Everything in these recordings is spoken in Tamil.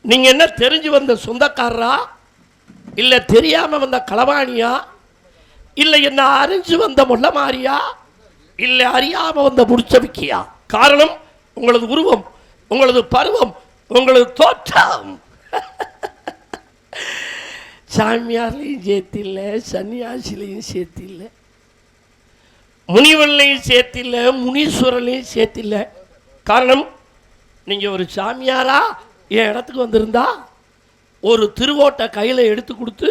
நீங்க என்ன தெரிஞ்சு வந்த சொந்தக்காரரா, இல்ல தெரியாம வந்த களவாணியா, இல்ல என்ன அறிஞ்சு வந்த முள்ள மாறியா, இல்ல அறியாம வந்த முடிச்சவிக்கியா? காரணம் உங்களது உருவம், உங்களது பருவம், உங்களது தோற்றம். சாமியார்லையும் சேர்த்தில்ல, சன்னியாசிலையும் சேர்த்தில்ல, முனிவன்லையும் சேர்த்தில்ல, முனீஸ்வரனையும் சேர்த்தில்ல. காரணம் நீங்க ஒரு சாமியாரா என் இடத்துக்கு வந்திருந்தா ஒரு திருவோட்டை கையில் எடுத்து கொடுத்து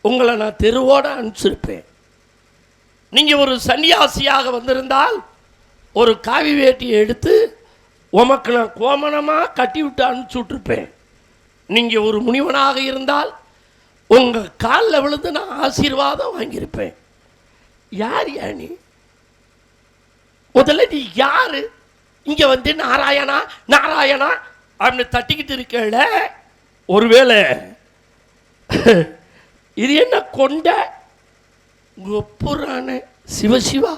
உங்களை நான் தெருவோட அனுப்பிச்சிருப்பேன். நீங்கள் ஒரு சன்னியாசியாக வந்திருந்தால் ஒரு காவி வேட்டியை எடுத்து உமக்கு நான் கோமணமாக கட்டி விட்டு அனுப்பிச்சி விட்டுருப்பேன். நீங்கள் ஒரு முனிவனாக இருந்தால் உங்கள் காலில் விழுந்து நான் ஆசீர்வாதம் வாங்கியிருப்பேன். யார் நீ? முதல்ல நீ யாரு? இங்கே வந்து நாராயணா நாராயணா அப்படின்னு தட்டிக்கிட்டு இருக்கல. ஒருவேளை இது என்ன கொண்ட கொப்புறான சிவசிவா,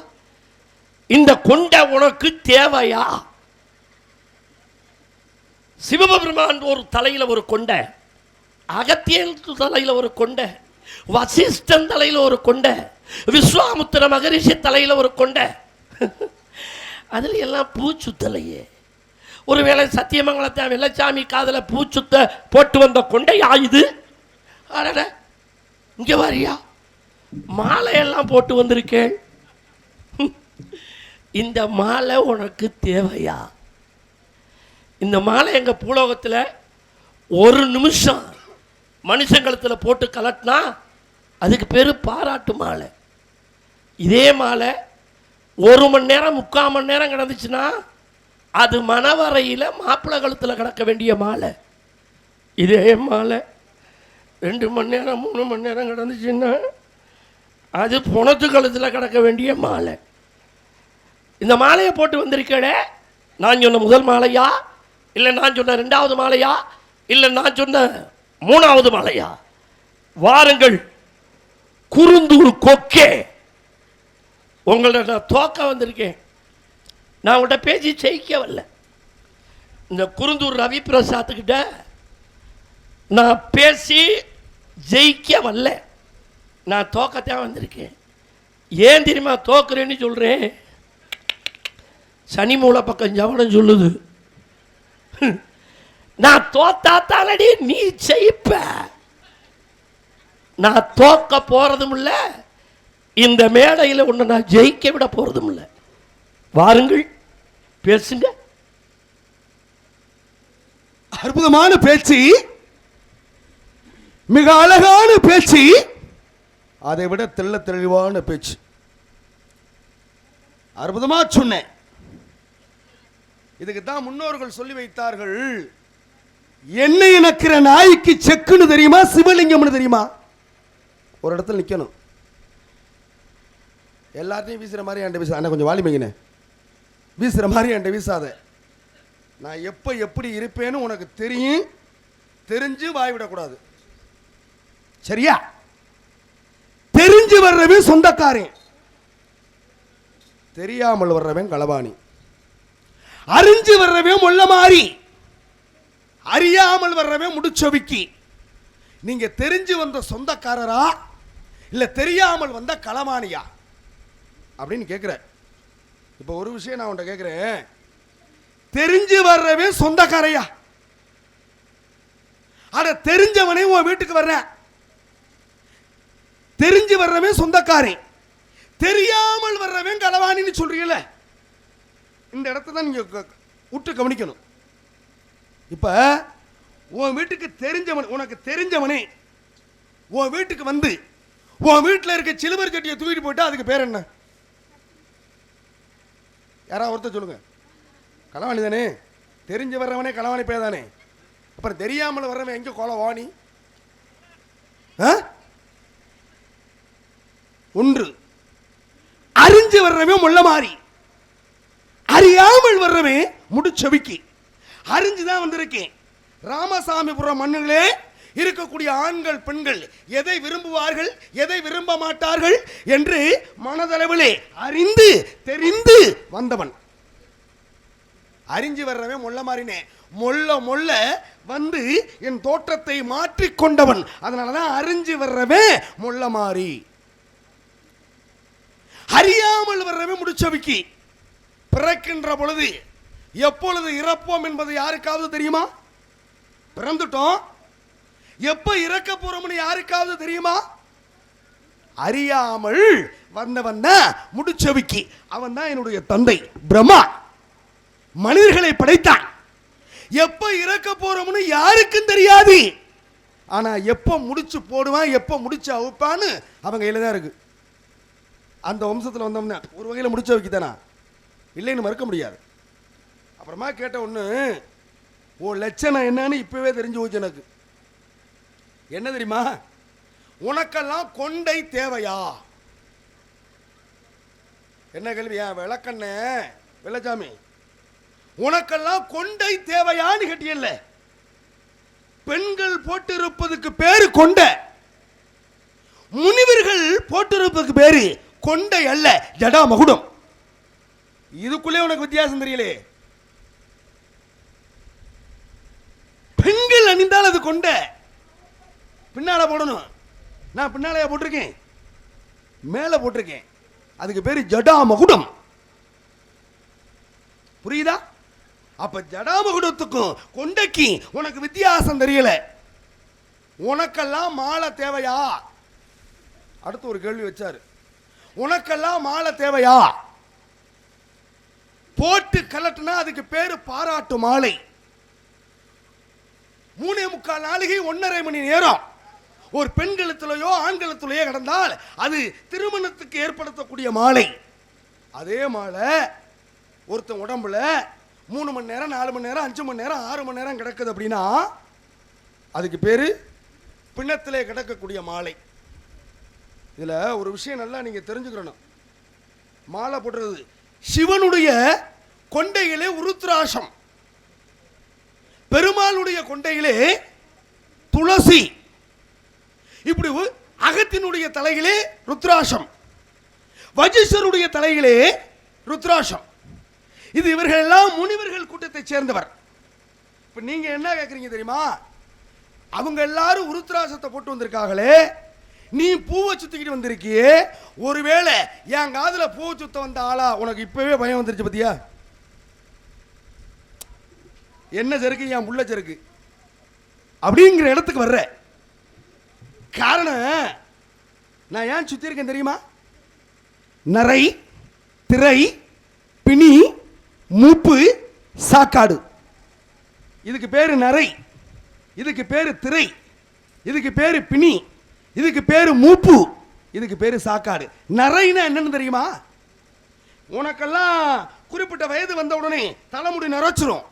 இந்த கொண்ட உனக்கு தேவையா? சிவபெருமான் ஒரு தலையில் ஒரு கொண்டை, அகத்தியன் தலையில் ஒரு கொண்டை, வசிஷ்டன் தலையில் ஒரு கொண்டை, விஸ்வாமுத்திர மகரிஷி தலையில் ஒரு கொண்டை, அதில் எல்லாம் பூச்சுத்தலையே. ஒருவேளை சத்தியமங்கலத்தை வெள்ளச்சாமி காதில் பூச்சுத்த போட்டு வந்த கொண்டை ஆயுது. அட இங்கே வாரியா, மாலையெல்லாம் போட்டு வந்திருக்கேன். இந்த மாலை உனக்கு தேவையா? இந்த மாலை எங்கள் பூலோகத்தில் ஒரு நிமிஷம் மனுஷங்களத்தில் போட்டு கலட்டினா அதுக்கு பேர் பாராட்டு மாலை. இதே மாலை 1 மணி நேரம் 3/4 மணி நேரம் கிடந்துச்சுன்னா அது மணவரையில் மாப்பிள்ளை கழுத்தில் கிடக்க வேண்டிய மாலை. இதே மாலை 2 மணி நேரம் 3 மணி நேரம் கிடந்துச்சுன்னா அது பொணத்து கழுத்தில் கிடக்க வேண்டிய மாலை. இந்த மாலையை போட்டு வந்திருக்கே, நான் சொன்ன முதல் மாலையா, இல்லை நான் சொன்ன 2வது மாலையா, இல்லை நான் சொன்ன 3வது மாலையா? வாருங்கள் குறுந்தூர் கொக்கே, உங்களை நான் தோக்க வந்திருக்கேன். நான் உங்கள்கிட்ட பேசி ஜெயிக்க வரல. இந்த குறுந்தூர் ரவி பிரசாத்துக்கிட்ட நான் பேசி ஜெயிக்க வரல, நான் தோக்கத்தான் வந்திருக்கேன். ஏன் தெரியுமா தோக்குறேன்னு சொல்கிறேன்? சனி மூல பக்கம் ஜவனம் சொல்லுது, நான் தோத்தாத்தானடி நீ ஜெயிப்ப. நான் தோக்க போறதும் இல்லை, இந்த மேடையில் ஒன்று நான் ஜெயிக்க விட போறதும் இல்லை. வாருங்கள் பேசுங்க. அற்புதமான பேச்சு, மிக அழகான பேச்சு, அதை விட தெள்ள தெளிவான பேச்சு. அற்புதமா சொன்னேன். இதுக்கு தான் முன்னோர்கள் சொல்லி வைத்தார்கள், எண்ணெய் இனக்கிற நாய்க்கு செக்குன்னு தெரியுமா, சிவலிங்கம்னு தெரியுமா? ஒரு இடத்துல நிற்கணும், எல்லாத்தையும் வீசுற மாதிரி என்கிட்ட வீச. அண்ணா கொஞ்சம் வாலிமைங்கண்ணே, வீசுற மாதிரி என்கிட்ட வீசாத. நான் எப்போ எப்படி இருப்பேன்னு உனக்கு தெரியும், தெரிஞ்சு வாய்விடக்கூடாது, சரியா? தெரிஞ்சு வர்றவன் சொந்தக்காரன், தெரியாமல் வர்றவன் களவாணி. அறிஞ்சு வர்றவன் முள்ள மாறி, அறியாமல் வர்றவன் முடிச்சவிக்கி. நீங்க தெரிஞ்சு வந்த சொந்தக்காரரா இல்ல தெரியாமல் வந்த களவாணியா அப்படின்னு கேட்கிற. இப்ப ஒரு விஷயம் நான் உன்கிட்ட கேட்கிறேன், தெரிஞ்சு வர்றவன் சொந்தக்காரையா? அட தெரிஞ்சவனே உன் வீட்டுக்கு வர்ற, தெரிஞ்சு வர்றவன் சொந்தக்காரன், தெரியாமல் வர்றவன் களவாணின்னு சொல்றீங்கல்ல. இந்த இடத்த தான் நீங்க உற்று கவனிக்கணும். இப்ப உன் வீட்டுக்கு தெரிஞ்சவன், உனக்கு தெரிஞ்சவனே உன் வீட்டுக்கு வந்து உன் வீட்டில் இருக்க சிலுவர் கட்டியை தூக்கிட்டு போயிட்டா அதுக்கு பேர் என்ன? யாராவது ஒருத்தர் சொல்லுங்க. களவாணி தானே. தெரிஞ்சு வர்றவனே களவாணி பேர் தானே. அப்புறம் தெரியாமல் வர்றவன் எங்க களவாணி? ஒன்று அறிஞ்சு வர்றவன் முள்ள மாறி, அறியாமல் வர்றவன் முடிச்சவிக்கி. அறிஞ்சுதான் வந்திருக்கேன். ராமசாமிபுரம் மண்ணிலே இருக்கக்கூடிய ஆண்கள் பெண்கள் எதை விரும்புவார்கள் எதை விரும்ப மாட்டார்கள் என்று மனதளவிலே அறிந்து தெரிந்து வந்தவன். அறிஞ்சு வர்றவன் முள்ள மாறினே. மொல்ல மொல்ல வந்து என் தோற்றத்தை மாற்றிக் கொண்டவன். அதனாலதான் அறிஞ்சு வர்றவன் மொல்ல மாறி, அறியாமல் வர்றவன் முடிச்சவிக்கி. பிறக்கின்ற பொழுது எப்பொழுது இறப்போம் என்பது யாருக்காவது தெரியுமா? பிறந்துட்டோம், எப்ப இறக்க போறோம்னு யாருக்காவது தெரியுமா? அறியாமல் வந்தவன் தான் முடிச்சவிக்கி. அவன் தான் என்னுடைய தந்தை பிரம்மா, மனிதர்களை படைத்தான். எப்ப இறக்க போறோம்னு யாருக்கும் தெரியாது. ஆனா எப்ப முடிச்சு போடுவான், எப்ப முடிச்சு அவுப்பான்னு அவங்க கையில தான் இருக்கு. அந்த வம்சத்தில் வந்தோம்னா ஒரு வகையில் முடிச்ச வைக்கத்தானா, இல்லைன்னு மறுக்க முடியாது. அப்புறமா கேட்ட ஒன்று, ஓ லட்சணம் என்னன்னு இப்பவே தெரிஞ்சு போச்சு எனக்கு. என்ன தெரியுமா? உனக்கெல்லாம் கொண்டை தேவையா? என்ன கேள்வியா? விளக்கண்ண வெள்ளச்சாமி, உனக்கெல்லாம் கொண்டை தேவையான்னு கேட்டியல்ல. பெண்கள் போட்டிருப்பதுக்கு பேரு கொண்டை, முனிவர்கள் போட்டிருப்பதுக்கு பேரு கொண்டை அல்ல, ஜடா மகுடம். இதுக்குள்ளே உனக்கு வித்தியாசம் தெரியலே. பெண்கள் அணிந்தால் அது கொண்டை, பின்னால போடணும். நான் பின்னாலையா போட்டிருக்கேன், மேல போட்டிருக்கேன். அதுக்கு பேரு ஜடா மகுடம். புரியுதா? அப்ப ஜடா மகுடத்துக்கும் கொண்டைக்கு உனக்கு வித்தியாசம் தெரியல. உனக்கெல்லாம் மாலை தேவையா? அடுத்து ஒரு கேள்வி வச்சாரு, உனக்கெல்லாம் மாலை தேவையா? போட்டு கலட்டுனா அதுக்கு பேரு பாராட்டு மாலை. 3.25 நாளிகை 1.5 மணி நேரம் ஒரு பெண் கழுத்திலேயோ ஆண் கழுத்திலேயோ கிடந்தால் அது திருமணத்துக்கு ஏற்படுத்தக்கூடிய மாலை. அதே மாலை ஒருத்தன் உடம்புல 3 மணி நேரம் 4 மணி நேரம் 5 மணி நேரம் 6 மணி நேரம் கிடக்குது அப்படின்னா அதுக்கு பேரு பிணத்திலே கிடக்கக்கூடிய மாலை. இதுல ஒரு விஷயம் நல்லா நீங்க தெரிஞ்சுக்கணும். மாலை போடுறது சிவனுடைய கொண்டையிலே உருத்ராட்சம், பெருமாளுடைய கொண்டையிலே துளசி, இப்படி அகத்தினுடைய தலையிலே ருத்ராட்சம், வஜிஷ்டருடைய தலையிலே ருத்ராட்சம். இது இவர்கள் எல்லாம் முனிவர்கள் கூட்டத்தை சேர்ந்தவர். இப்ப நீங்க என்ன கேட்கறீங்க தெரியுமா? அவங்க எல்லாரும் உருத்ராட்சத்தை போட்டு வந்திருக்காங்களே, நீ பூவை சுத்திக்கிட்டு வந்திருக்கியே, ஒருவேளை என் காதுல பூவை சுத்த வந்த ஆளா உனக்கு இப்பவே பயம் வந்துருச்சு பத்தியா? என்ன செருக்கு, என் புள்ள செருக்கு அப்படிங்கிற இடத்துக்கு வர்ற காரணம் நான் ஏன் சுத்தி இருக்கேன் தெரியுமா? நரை, திரை, பிணி, மூப்பு, சாக்காடு. இதுக்கு பேரு நரை, இதுக்கு பேரு திரை, இதுக்கு பேரு பிணி, இதுக்கு பேரு மூப்பு, இதுக்கு பேரு சாக்காடு. நரைனா என்னன்னு தெரியுமா? உனக்கெல்லாம் குறிப்பிட்ட வயது வந்த உடனே தலைமுடி நரைச்சிரும்.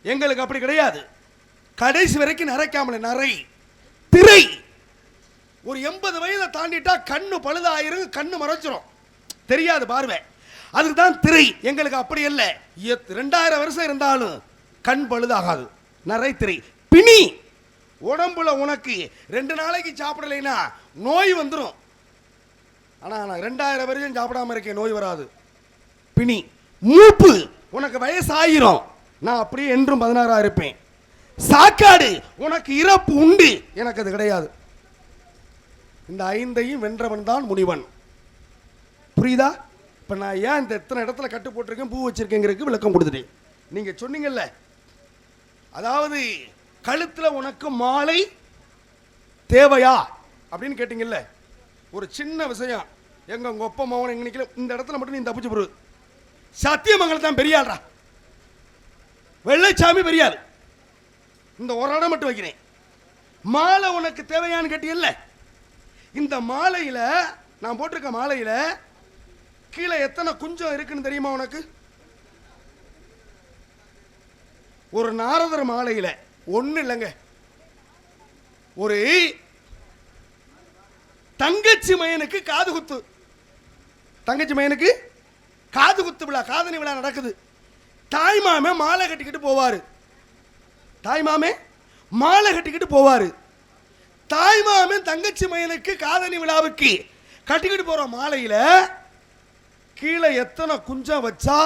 எங்களுக்கு அப்படி கிடையாது, கடைசி வரைக்கும் நரைக்காமல நரை. திரை ஒரு 80 வயதை தாண்டிட்டா கண்ணு பழுதாயிரும், கண்ணு மறைச்சிரும், தெரியாது பார்வை. அதுக்கு தான் திரை. எங்களுக்கு அப்படி இல்லை, 2000 வருஷம் இருந்தாலும் கண் பழுதாகாது, நரை திரை. பிணி உடம்புல உனக்கு 2 நாளைக்கு சாப்பிடலைன்னா நோய் வந்துடும். ஆனா நான் 2000 வருஷம் சாப்பிடாம இருக்கேன், நோய் வராது. பிணி. மூப்பு உனக்கு வயசாயிரும், நான் அப்படியே என்றும் 16ஆ இருப்பேன். சாக்காடு உனக்கு இறப்பு உண்டு, எனக்கு அது கிடையாது. இந்த 5ஐயும் வென்றவன் தான் முனிவன். புரியுதா? இப்ப நான் ஏன் இந்த எத்தனை இடத்துல கட்டு போட்டிருக்கேன், பூ வச்சிருக்கேங்கிறதுக்கு விளக்கம் கொடுத்துட்டேன். நீங்க சொன்னீங்கல்ல, அதாவது கழுத்துல உனக்கு மாலை தேவையா அப்படின்னு கேட்டீங்கல்ல, ஒரு சின்ன விஷயம். உங்க ஒப்ப மகன் எங்க நிக்கல, இந்த இடத்துல மட்டும் நீ தப்பிச்சு போடு. சத்தியமங்கலம் தான் பெரியாள்ரா, வெள்ளைச்சாமி பெரியாள். இந்த ஒரு இடம் மட்டும் வைக்கிறேன். மாலை உனக்கு தேவையான்னு கேட்டீங்கல்ல, இந்த மாலையில நான் போட்டிருக்க மாலையில கீழே எத்தனை குஞ்சம் இருக்குன்னு தெரியுமா உனக்கு? ஒரு நாரதர் மாலையில ஒண்ணு இல்லைங்க, ஒரு தங்கச்சி மயனுக்கு காது குத்து, தங்கச்சி மயனுக்கு காது குத்து விழா, காதணி விழா நடக்குது. தாய்மாமே மாலை கட்டிக்கிட்டு போவாரு, தாய்மாமே மாலை கட்டிக்கிட்டு போவாரு. தாய்மாமே தங்கச்சி மயனுக்கு காதணி விழாவுக்கு கட்டிக்கிட்டு போற மாலையில கீழே எத்தனை குஞ்சம் வச்சா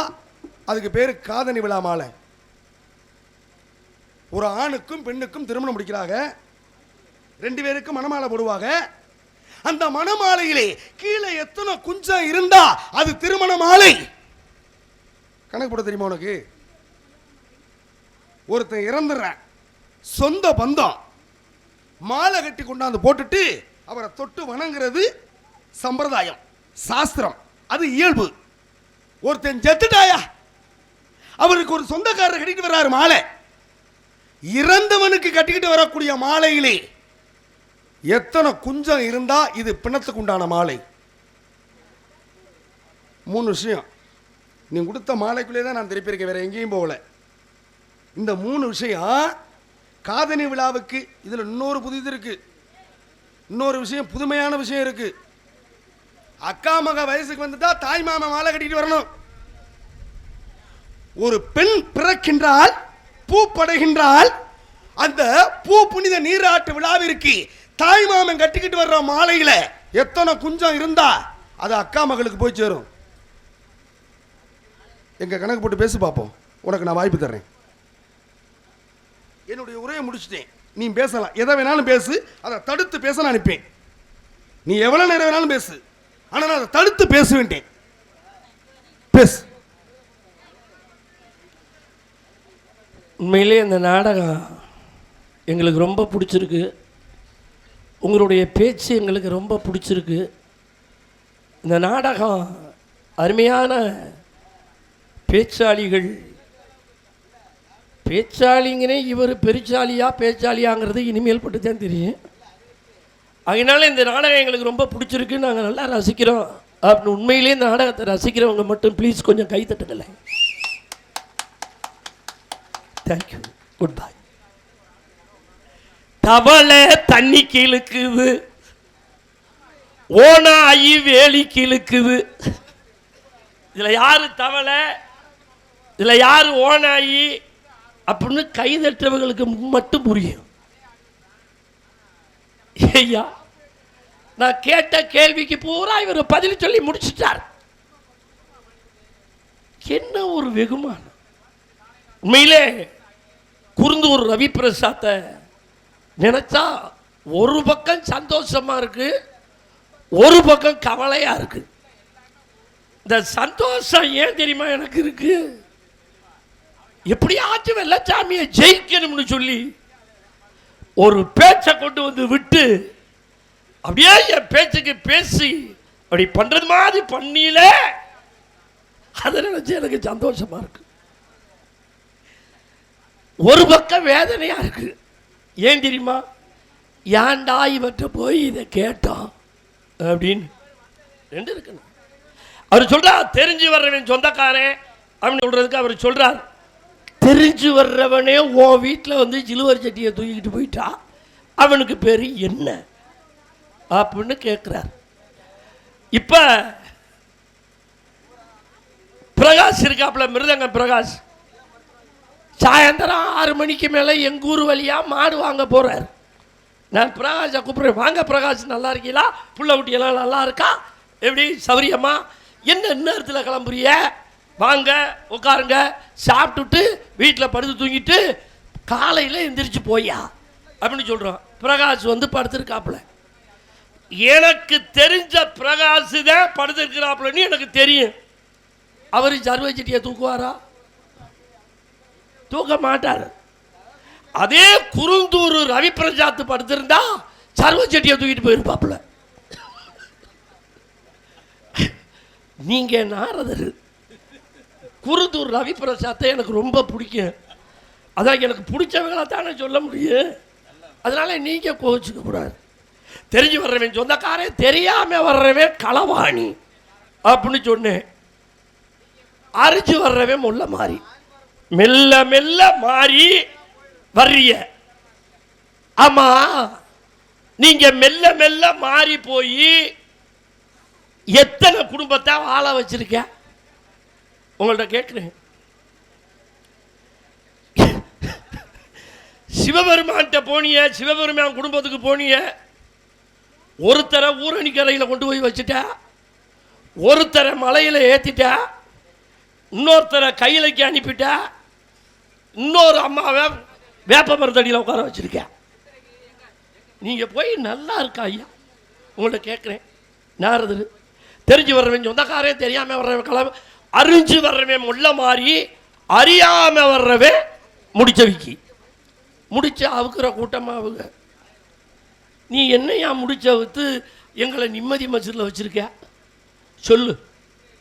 அதுக்கு பேரு காதணி விழா மாலை. ஒரு ஆணுக்கும் பெண்ணுக்கும் திருமணம் முடிக்கிறாங்க, 2 பேருக்கும் மணமாலை போடுவாங்க. அந்த மணமாலையிலே கீழே எத்தனை குஞ்சம் இருந்தா அது திருமண மாலை. கணக்கு போட தெரியுமா உனக்கு? ஒருத்தன் இறந்துடுறான், சொந்த பந்தம் மாலை கட்டி கொண்டாந்து போட்டுட்டு அவரை தொட்டு வணங்குறது சம்பிரதாயம், சாஸ்திரம், அது இயல்பு. ஒருத்தன் செத்துட்டாயா, அவருக்கு ஒரு சொந்தக்காரர் கட்டிட்டு வர்றாரு மாலை. இறந்தவனுக்கு கட்டிக்கிட்டு வரக்கூடிய மாலையிலே எத்தனை குஞ்சம் இருந்தா இது பிணத்துக்கு உண்டான மாலை? 3 விஷயம். நீ கொடுத்த மாலைக்குள்ளே தான் நான் திருப்பி இருக்கேன், வேற எங்கேயும் போகல. இந்த 3 விஷயம் காதணி விழாவுக்கு. இதுல இன்னொரு புதிது இருக்கு, இன்னொரு விஷயம், புதுமையான விஷயம் இருக்கு. அக்கா மக வயசுக்கு வந்துட்டா தாய் மாமா மாலை கட்டிட்டு வரணும். ஒரு பெண் பிறக்கின்றால், பூ படைகின்றால், அந்த பூ புனித நீராட்டு விழாவிற்கு தாய் மாமன் கட்டிக்கிட்டு வர்ற மாலையில எத்தனை குஞ்சம் இருந்தா அது அக்கா மகளுக்கு போய் சேரும். எங்க கணக்கு போட்டு பேசி பார்ப்போம். உனக்கு நான் வாய்ப்பு தர்றேன். என்னுடைய உரையை முடிச்சுட்டேன், நீ பேசலாம், எதை வேணாலும் பேசு. அதை தடுத்து பேச நான் நினைப்பேன். நீ எவ்வளவு நேரம் வேணாலும் பேசு, ஆனா நான் அதை தடுத்து பேச வேண்டேன். பேசு. உண்மையிலே இந்த நாடகம் எங்களுக்கு ரொம்ப பிடிச்சிருக்கு. உங்களுடைய பேச்சு எங்களுக்கு ரொம்ப பிடிச்சிருக்கு. இந்த நாடகம் அருமையான பேச்சாளிகள். பேச்சாளிங்கனே இவர் பெருச்சாலியா பேச்சாலியாங்கிறது இனிமேல் பட்டு தான் தெரியும். அதனால இந்த நாடகம் எங்களுக்கு ரொம்ப பிடிச்சிருக்கு, நாங்கள் நல்லா ரசிக்கிறோம். அப்படின்னு உண்மையிலே இந்த நாடகத்தை ரசிக்கிறவங்க மட்டும் ப்ளீஸ் கொஞ்சம் கை தட்டுங்களேன். Thank you, good bye. தவளை தண்ணி கிழக்குது, ஓனாயி வேலி கிழக்குது. இதுல யாரு தவளை, இதுல யாரு ஓனாயி அப்படின்னு கைதட்டவர்களுக்கு மட்டும் புரியும். ஐயா, நான் கேட்ட கேள்விக்கு பூரா இவர் பதில் சொல்லி முடிச்சிட்டார். என்ன ஒரு வெகுமானம். உண்மையிலே குருந்தூர் ரவி பிரசாத்தை நினைச்சா ஒரு பக்கம் சந்தோஷமா இருக்கு, ஒரு பக்கம் கவலையா இருக்கு. இந்த சந்தோஷம் ஏன் தெரியுமா எனக்கு இருக்கு? எப்படியாச்சும் வெள்ளச்சாமியை ஜெயிக்கணும்னு சொல்லி ஒரு பேச்சை கொண்டு வந்து விட்டு அப்படியே என் பேச்சுக்கு பேசி அப்படி பண்றது மாதிரி பண்ணியில அதை நினைச்சு எனக்கு சந்தோஷமா இருக்கு. ஒரு பக்கம் வேதனையா இருக்கு. ஏன் தெரியுமா? ஏன்டா இவற்ற போய் இதை கேட்டோம் அப்படின்னு 2 இருக்கணும். அவர் சொல்றார் தெரிஞ்சு வர்றவன் சொந்தக்காரன் அப்படின்னு சொல்றதுக்கு அவர் சொல்றார், தெரிஞ்சு வர்றவனே உன் வீட்டில் வந்து சிலுவர் சட்டியை தூக்கிட்டு போயிட்டா அவனுக்கு பேர் என்ன அப்படின்னு கேட்குறார். இப்போ பிரகாஷ் இருக்காப்புல, மிருதங்க பிரகாஷ், சாயந்தரம் 6 மணிக்கு மேலே எங்கள் ஊர் வழியாக மாடு வாங்க போகிறார். நான் பிரகாஷை கூப்பிட்றேன், வாங்க பிரகாஷ், நல்லா இருக்கீங்களா, புள்ள குட்டியெல்லாம் நல்லா இருக்கா, எப்படி சௌரியம்மா, என்ன நேரத்தில் கிளம்புறிய, வாங்க உட்காருங்க, சாப்பிட்டுட்டு வீட்டில் படுத்து தூங்கிட்டு காலையில் எந்திரிச்சு போயா அப்படின்னு சொல்கிறோம். பிரகாஷ் வந்து படுத்துருக்காப்புல. எனக்கு தெரிஞ்ச பிரகாஷ் தான் படுத்துருக்கிறாப்புலன்னு எனக்கு தெரியும். அவர் சர்வச்சட்டியை தூக்குவாரா? தூக்க மாட்டார். அதே குருந்தூர் ரவி பிரசாத் படுத்திருந்தா சர்வச்சட்டியை தூக்கிட்டு போயிருப்பாப்புல. நீங்க நாரதர். குருந்தூர் ரவி பிரசாத்தை எனக்கு ரொம்ப பிடிக்கும். அதான் எனக்கு பிடிச்சவங்களா தானே சொல்ல முடியும். அதனால நீங்க கோவிச்சுக்க கூடாது. தெரிஞ்சு வர்றவன் சொந்தக்காரன், தெரியாம வர்றவன் களவாணி அப்படின்னு சொன்னேன். அரிஞ்சு வர்றவன் முல்ல மாறி, மெல்ல மெல்ல மாறி வர்றிய. ஆமா, நீங்க மெல்ல மெல்ல மாறி போய் எத்தனை குடும்பத்தை வாழ வச்சிருக்க உங்கள்ட்ட கேட்கிறேன். சிவபெருமான்கிட்ட போனிய, சிவபெருமான் குடும்பத்துக்கு போனிய, ஒருத்தரை ஊரணிக்கரையில் கொண்டு போய் வச்சுட்டா, ஒருத்தரை மலையில் ஏற்றிட்டா, இன்னொருத்தரை கையிலைக்கு அனுப்பிட்டா, இன்னொரு அம்மாவை வேப்ப மரத்தடியில் உட்கார வச்சிருக்கேன். நீங்கள் போய் நல்லா இருக்கா ஐயா உங்கள்கிட்ட கேட்குறேன். நாரதர் தெரிஞ்சு வர்றவன் சொந்தக்காரே, தெரியாமல் வர்றவன் கிளம்ப, அறிஞ்சு வர்றவன் முள்ள மாறி, அறியாமல் வர்றவன் முடிச்ச விக்கி. முடிச்ச அவுக்குற கூட்டமாக அவங்க. நீ என்னையா முடிச்ச வித்து எங்களை நிம்மதி மசூரில் வச்சுருக்க சொல்லு.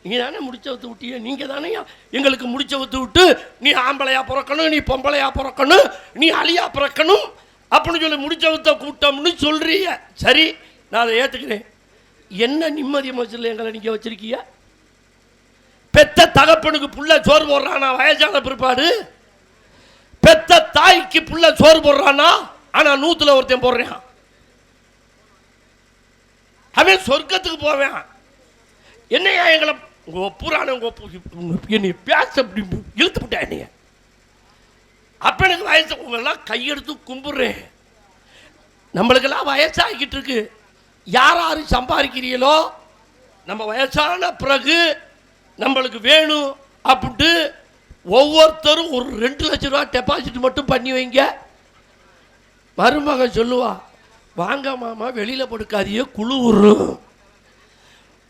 நீங்கள் தானே முடிச்ச வித்து விட்டிய, நீங்கள் தானே எங்களுக்கு முடிச்ச வித்து விட்டு நீ ஆம்பளையா பிறக்கணும், நீ பொம்பளையா பிறக்கணும், நீ அழியா பிறக்கணும் அப்படின்னு சொல்லி முடிச்ச வித்த கூட்டம்னு சொல்றிய. சரி, நான் அதை ஏற்றுக்கிறேன். என்ன நிம்மதி மசூரில் எங்களை நீங்கள் வச்சிருக்கீங்க? பெத்த தகப்பனுக்கு புள்ள சோறு போடுறானா வயசான பிற்பாடு? பெத்த தாய்க்கு புள்ள சோறு போடுறானா? ஆனா 100ல் ஒருத்தன் போடுறான். அவன் சொர்க்கத்துக்கு போவேன். என்னையா எங்களை புராண என்னை பேச இழுத்து விட்டா என்னைய. அப்ப எனக்கு வயசு, உங்களெல்லாம் கையெடுத்து கும்பிடுறேன். நம்மளுக்கெல்லாம் வயசாகிட்டு இருக்கு. யார் யாரு சம்பாதிக்கிறீங்களோ நம்ம வயசான பிறகு நம்மளுக்கு வேணும் அப்படின்ட்டு ஒவ்வொருத்தரும் ஒரு 2 லட்சம் ரூபா டெபாசிட் மட்டும் பண்ணி வைங்க. மருமகன் சொல்லுவா, வாங்க மாமா வெளியில் படுக்காதியே குழுவுறும்,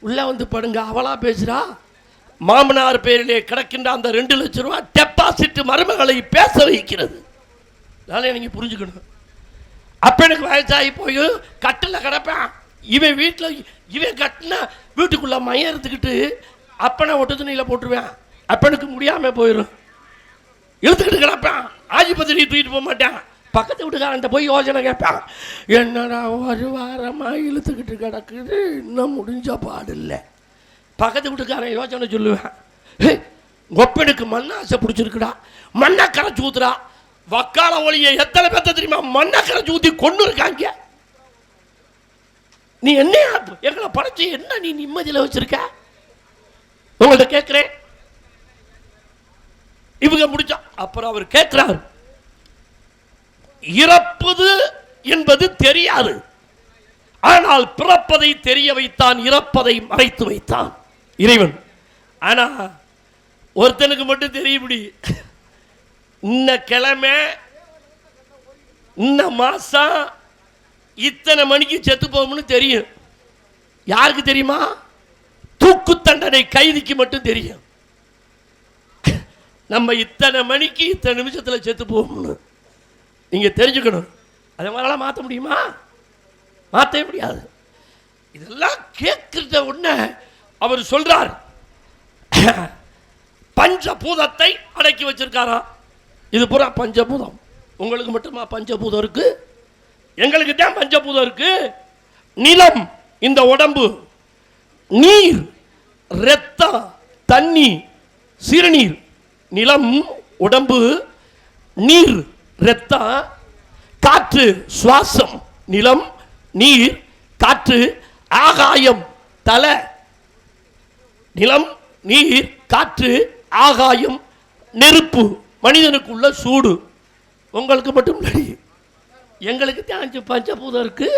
உள்ளே வந்து படுங்க. அவளா பேசுகிறா. மாமனார் பேரிலே கிடக்கின்ற அந்த 2 லட்சம் ரூபா டெபாசிட் மருமகளை பேச வைக்கிறது. அதனால நீங்கள் புரிஞ்சுக்கணும். அப்போ எனக்கு வயசாகி போய் கட்டில் கிடப்பேன். இவன் வீட்டில் இவன் கட்டினா வீட்டுக்குள்ளே மையம் எடுத்துக்கிட்டு அப்பனை ஒட்டு துணியில் போட்டுருவேன். அப்பனுக்கு முடியாமல் போயிடும். இழுத்துக்கிட்டு கிடப்பேன். ஆஜிபத்தி தூக்கிட்டு போக மாட்டேன். பக்கத்து வீட்டுக்காரன்ட்ட போய் யோசனை கேட்பேன். என்னடா ஒரு வாரமாக இழுத்துக்கிட்டு கிடக்குது, இன்னும் முடிஞ்ச பாடு இல்லை. பக்கத்து வீட்டுக்காரன் யோசனை சொல்லுவேன். ஒப்பனுக்கு மண்ணாசை பிடிச்சிருக்குடா, மண்ணை கரைச்சி ஊத்துறா. வக்கால ஒளியை எத்தனை பேர்த்த தெரியுமா மண்ணை கரைச்சி ஊற்றி கொண்டு இருக்காங்க. நீ என்ன எங்களை படைச்சு என்ன நீ நிம்மதியில் வச்சிருக்க? உங்கள்கிட்ட கேட்கிறேன். இவங்க முடிச்சா அப்புறம் அவர் கேட்கிறார், இறப்பது என்பது தெரியாது, ஆனால் பிறப்பதை தெரிய வைத்தான், இறப்பதை மறைத்து வைத்தான் இறைவன். ஆனா ஒருத்தனுக்கு மட்டும் தெரியும்படி, இந்த கிழமை இந்த மாசம் இத்தனை மணிக்கு செத்து போகும்னு தெரியும். யாருக்கு தெரியுமா? தூக்கு தண்டனை கைதிக்கு மட்டும் தெரியும். நம்ம இத்தனை மணிக்கு இத்தனை நிமிஷத்தில் செத்து போகும்னு நீங்க தெரிஞ்சுக்கணும். அதை மாதிரிலாம் மாற்ற முடியுமா? மாற்றவே முடியாது. இதெல்லாம் கேட்கிற உடனே அவர் சொல்றார், பஞ்சபூதத்தை அடக்கி வச்சிருக்காரா. இது பூரா பஞ்சபூதம். உங்களுக்கு மட்டுமா பஞ்சபூதம் இருக்கு? எங்களுக்கு தான் பஞ்சபூதம் இருக்கு. நிலம் இந்த உடம்பு, நீர் இரத்தம் தண்ணி சிறுநீர். நிலம் உடம்பு, நீர் இரத்தம், காற்று சுவாசம். நிலம் நீர் காற்று, ஆகாயம் தலை. நிலம் நீர் காற்று ஆகாயம் நெருப்பு. மனிதனுக்குள்ள சூடு. உங்களுக்கு மட்டும் இல்லை, எங்களுக்கு தான் பஞ்சபூதம் இருக்கு.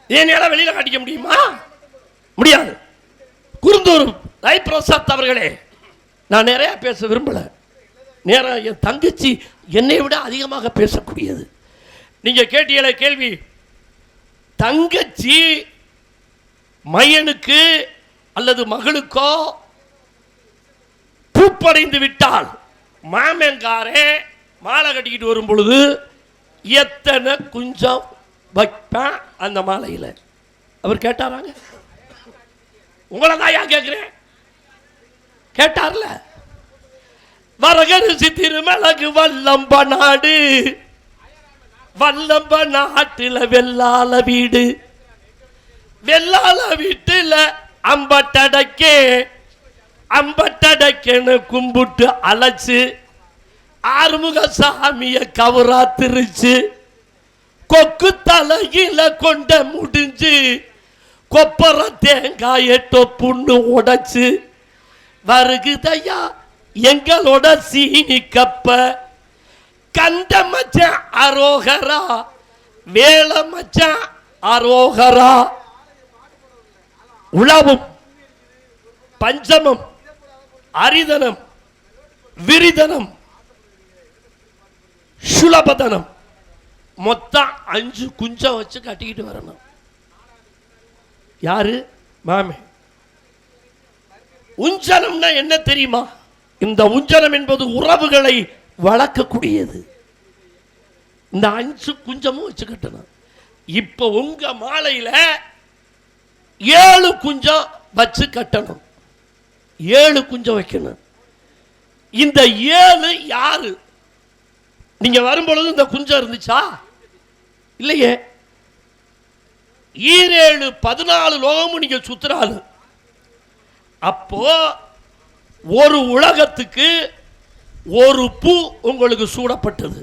ஏனால வெளியில காட்டிக்க முடியுமா? முடியாது. குருந்தூர் ராய்பிரசாத் அவர்களே, நான் நிறைய பேச விரும்பல. நேரம் என் தங்கச்சி என்னை விட அதிகமாக பேசக்கூடியது. நீங்க கேட்டீங்களே கேள்வி, தங்கச்சி மையனுக்கு அல்லது மகளுக்கோ பூப்படைந்து விட்டால் மாமங்காரே மாலை கட்டிக்கிட்டு வரும் பொழுது எத்தனை குஞ்சம் வைப்பேன் அந்த மாலையில்? அவர் கேட்டாராங்க? உங்களை தான் ஏன் கேட்கிறேன்? கேட்டார்ல. வரகரிசி திருமலகு வல்லம்ப நாடு, வல்லம்ப நாட்டில் வெள்ளால வீடு, வெள்ளால வீட்டுல அம்பட்டடக்கே, அம்பட்டடக்கேன்னு கும்பிட்டு அழைச்சு ஆறுமுக சாமிய கவரா திருச்சு, கொக்கு தலையில கொண்ட முடிஞ்சு கொப்பர தேங்காய தொப்புன்னு உடைச்சு வருகுதையா எங்களோட சீனி கப்ப. கண்ட மச்சான் அரோகரா, வேல மச்சான் அரோகரா. உழவும் பஞ்சமம் அரிதனம் விரிதனம் சுலபதனம் மொத்தம் 5 குஞ்சம் வச்சு கட்டிக்கிட்டு வரணும். யாரு? மாமே. உஞ்சனம்னா என்ன தெரியுமா? இந்த உஞ்சனம் என்பது உறவுகளை வளர்க்கக்கூடியது. இந்த 5 குஞ்சமும் வச்சு கட்டணும். இப்ப உங்க மாலையில 7 குஞ்சம் வச்சு கட்டணும். 7 குஞ்சம் வைக்கணும். இந்த 7 யாரு? நீங்க வரும்பொழுது இந்த குஞ்சம் இருந்துச்சா? இல்லையே. 7 14 லோகமும் நீங்க சுத்துறாரு. அப்போ ஒரு உலகத்துக்கு ஒரு பூ உங்களுக்கு சூடப்பட்டது,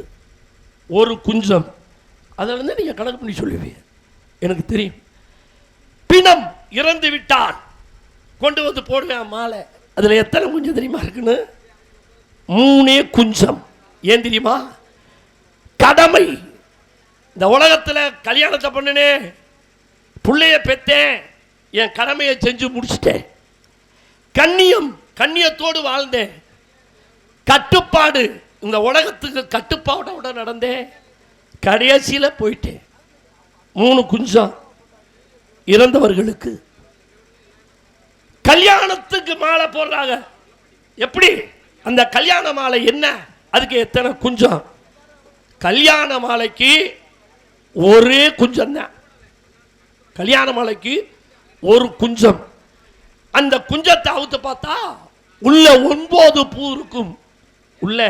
ஒரு குஞ்சம். அதில் நீங்க கணக்கு பண்ணி சொல்லுவீங்க, எனக்கு தெரியும். பிணம் இறந்து விட்டான், கொண்டு வந்து போடுவேன் மாலை. அதில் எத்தனை குஞ்சம் தெரியுமா இருக்குன்னு? 3 குஞ்சம். ஏன் தெரியுமா? கடமை. இந்த உலகத்தில் கல்யாணத்தை பண்ணினே, பிள்ளைய பெற்றேன், என் கடமையை செஞ்சு முடிச்சிட்டேன். கண்ணியம், கண்ணியத்தோடு வாழ்ந்தேன். கட்டுப்பாடு, இந்த உலகத்துக்கு கட்டுப்பாடோட நடந்தேன். கடைசியில் போயிட்டேன். 3 குஞ்சம் இறந்தவர்களுக்கு. கல்யாணத்துக்கு மாலை போடுறாங்க. எப்படி? அந்த கல்யாண மாலை என்ன? அதுக்கு எத்தனை குஞ்சம்? கல்யாண மாலைக்கு ஒரே குஞ்சம் தான். கல்யாண மாலைக்கு ஒரு குஞ்சம். அந்த குஞ்சத்தை அவுத்து பார்த்தா உள்ள 9 பூ இருக்கும். உள்ள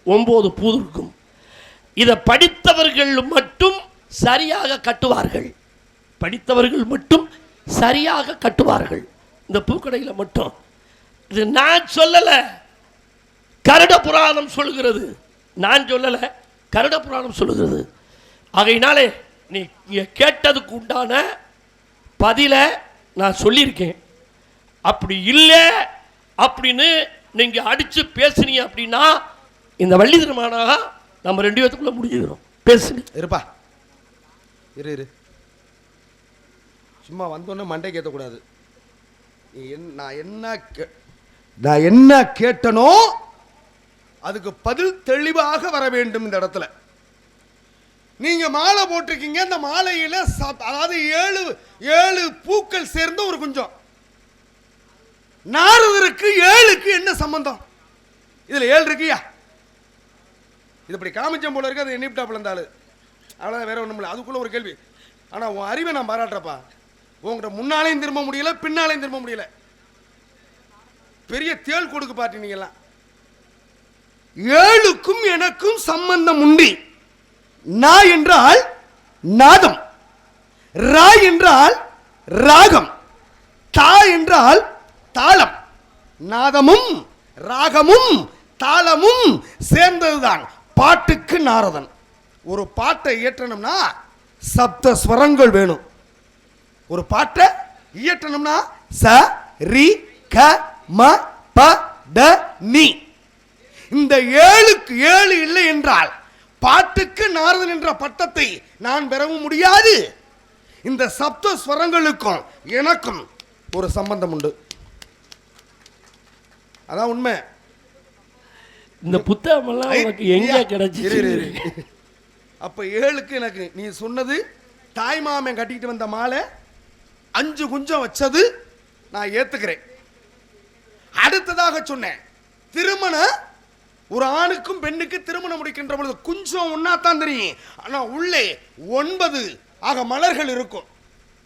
9 பூ இருக்கும். இதை படித்தவர்கள் மட்டும் சரியாக கட்டுவார்கள். படித்தவர்கள் மட்டும் சரியாக கட்டுவார்கள். இந்த பூக்கடையில் மட்டும். இது நான் சொல்லல, கருட புராணம் சொல்லுகிறது. நான் சொல்லல, கருட புராணம் சொல்லுகிறது. ஆகையினாலே நீ கேட்டதுக்கு உண்டான பதில நான் சொல்லியிருக்கேன். அப்படி இல்லை அப்படின்னு நீங்க அடிச்சு பேசுனீங்க அப்படின்னா இந்த வள்ளி திருமணமாக நம்ம 2 பேத்துக்குள்ள முடிஞ்சிடும். பேசுங்க. இருப்பா, இரு. சும்மா வந்தோன்னே மண்டை கேட்கக்கூடாது. நான் என்ன கேட்டனோ அதுக்கு பதில் தெளிவாக வர வேண்டும். இந்த இடத்துல நீங்க மாலை போட்டிருக்கீங்க. அந்த மாலையில அதாவது 7 பூக்கள் சேர்ந்த ஒரு குஞ்சம். நாரதருக்கு 7க்கு என்ன சம்பந்தம்? இதுல 7 இருக்குயா. இது இப்படி காமிச்சம் போல இருக்கு. அது எண்ணிப்டாப்ல இருந்தாலும் அவ்வளோதான், வேற ஒன்றும் இல்லை. அதுக்குள்ள ஒரு கேள்வி. ஆனால் உன் அறிவை நான் பாராட்டுறப்பா. உங்கள்கிட்ட முன்னாலையும் திரும்ப முடியல, பின்னாலையும் திரும்ப முடியல. பெரிய தேள் கொடுக்கு பாட்டி நீங்கெல்லாம். 7க்கும் எனக்கும் சம்பந்தம் உண்டு. நா என்றால் நாதம், ரா என்றால் ராகம், தா என்றால் தாளம். நாதமும் ராகமும் தாளமும் சேர்ந்ததுதான் பாட்டுக்கு நாரதன். ஒரு பாட்டை இயற்றணும்னா சப்த ஸ்வரங்கள் வேணும். ஒரு பாட்டை இயற்றணும்னா ச ரி க ம ப த நி. இந்த 7க்கு 7 இல்லை என்றால் பாட்டுக்கு நாரதன் என்ற பட்டத்தை நான் பெறவும் முடியாது. இந்த சப்த ஸ்வரங்களுக்கும் எனக்கும் ஒரு சம்பந்தம் உண்டு. அதான் உண்மை. இந்த புத்தகம் எல்லாம் உனக்கு எங்க கிடைச்சிச்சு? அப்ப 7க்கு எனக்கு நீ சொன்னது தாய் மாமன் கட்டிக்கிட்டு வந்த மாலை 5 குஞ்சம் வச்சது நான் ஏத்துக்கிறேன். அடுத்ததாக சொன்னேன், திருமண ஒரு ஆணுக்கும் பெண்ணுக்கு திருமணம் முடிக்கின்ற பொழுது குஞ்சம் ஒன்னாத்தான் தெரியும். ஆனா உள்ளே 9 ஆக மலர்கள் இருக்கும்.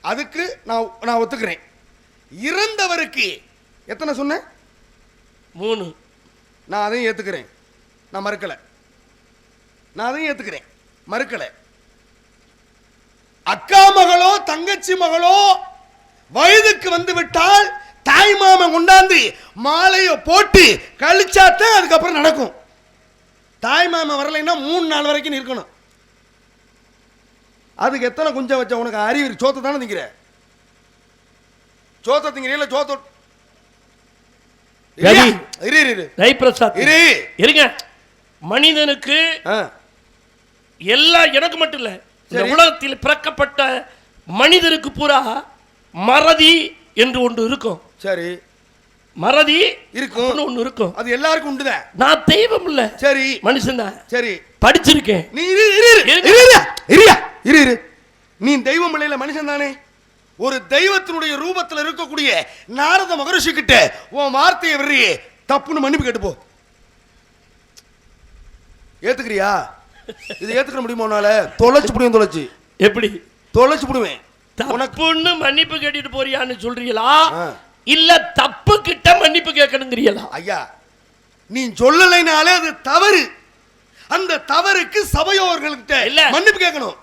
அதுக்கு நான் ஒத்துக்கிறேன். இறந்தவருக்கு எத்தனை சொன்னேன்? 3. நான் அதையும் ஏத்துக்கிறேன். நான் மறுக்கல. நான் அதையும் ஏத்துக்கிறேன், மறுக்கல. அக்கா மகளோ தங்கச்சி மகளோ வயதுக்கு வந்து விட்டால் தாய் மாமன் கொண்டாந்து மாலையை போட்டு கழிச்சாத்தான் அதுக்கப்புறம் நடக்கும். தாய் மாமன் வரலைன்னா 3 நாள் வரைக்கும் இருக்கணும். அதுக்கு எத்தனை குஞ்சம் வச்ச உனக்கு அறிவு? சோத்தை தானே திங்கிற? சோத்தை திங்கிறீங்களா? சோத்த இருங்க. மனிதனுக்கு எல்லாம் எனக்கு மட்டும் இல்ல, இந்த உலகத்தில் பிறக்கப்பட்ட மனிதருக்கு பூரா மறதி என்று ஒன்று இருக்கும். சரி, மறதி இருக்கும். ஒண்ணு இருக்கும். அது எல்லாருக்கும் உண்டுதான். நான் தெய்வம் இல்ல, சரி மனுஷன் தான். சரி படிச்சிருக்கேன். நீ இரு. நீ தெய்வம் இல்ல, மனுஷன் தானே. ஒரு தெய்வத்தினுடைய ரூபத்தில் இருக்கக்கூடிய நாரத மகரிஷி கிட்ட உன் வார்த்தையை வெறி தப்புன்னு மன்னிப்பு கேட்டு போ. ஏத்துக்கிறியா? இது ஏத்துக்கிற முடியுமா? உன்னால தொலைச்சு புடியும். தொலைச்சு எப்படி தொலைச்சு புடுவேன். தப்புன்னு மன்னிப்பு கேட்டுட்டு போறியான்னு சொல்றீங்களா, இல்ல தப்பு கிட்ட மன்னிப்பு கேட்கணுங்கிறீங்களா? ஐயா, நீ சொல்லலைனாலே அது தவறு. அந்த தவறுக்கு சபையோர்கள்கிட்ட இல்ல மன்னிப்பு கேட்கணும்.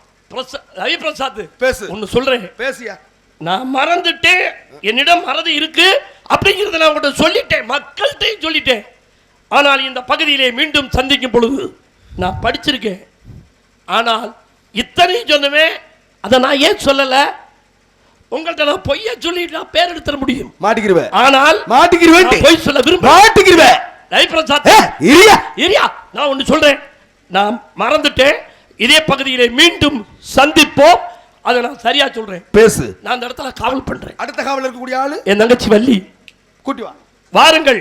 ரவி பிரசாத் பேசு. ஒன்னு சொல்றேன். பேசியா? நான் மறந்துட்டேன், என்னிடம் மறதி இருக்கு அப்படிங்கறத நான் உங்கள்கிட்ட சொல்லிட்டேன், மக்கள்கிட்டையும் சொல்லிட்டேன். ஆனால் இந்த பகுதியிலே மீண்டும் சந்திக்கும் பொழுது நான் படிச்சிருக்கேன். ஆனால் இத்தனையும் சொன்னவே அதை நான் ஏன் சொல்லல? உங்கள்கிட்ட நான் பொய்ய சொல்லிட்டு நான் பேர் எடுத்துட முடியும். மாட்டிக்கிருவேன். ஆனால் மாட்டிக்கிருவேன். பொய் சொல்ல விரும்ப மாட்டிக்கிருவேன். ரவி பிரசாத் இரியா, நான் ஒன்னு சொல்றேன். நான் மறந்துட்டேன். இதே பகுதியிலே மீண்டும் சந்திப்போம். அதை நான் சரியா சொல்றேன். பேசு. நான் அந்த இடத்துல காவல் பண்றேன். அடுத்த காவல் இருக்கக்கூடிய ஆளு என் தங்கச்சி வள்ளி. கூட்டி வா. வாருங்கள்.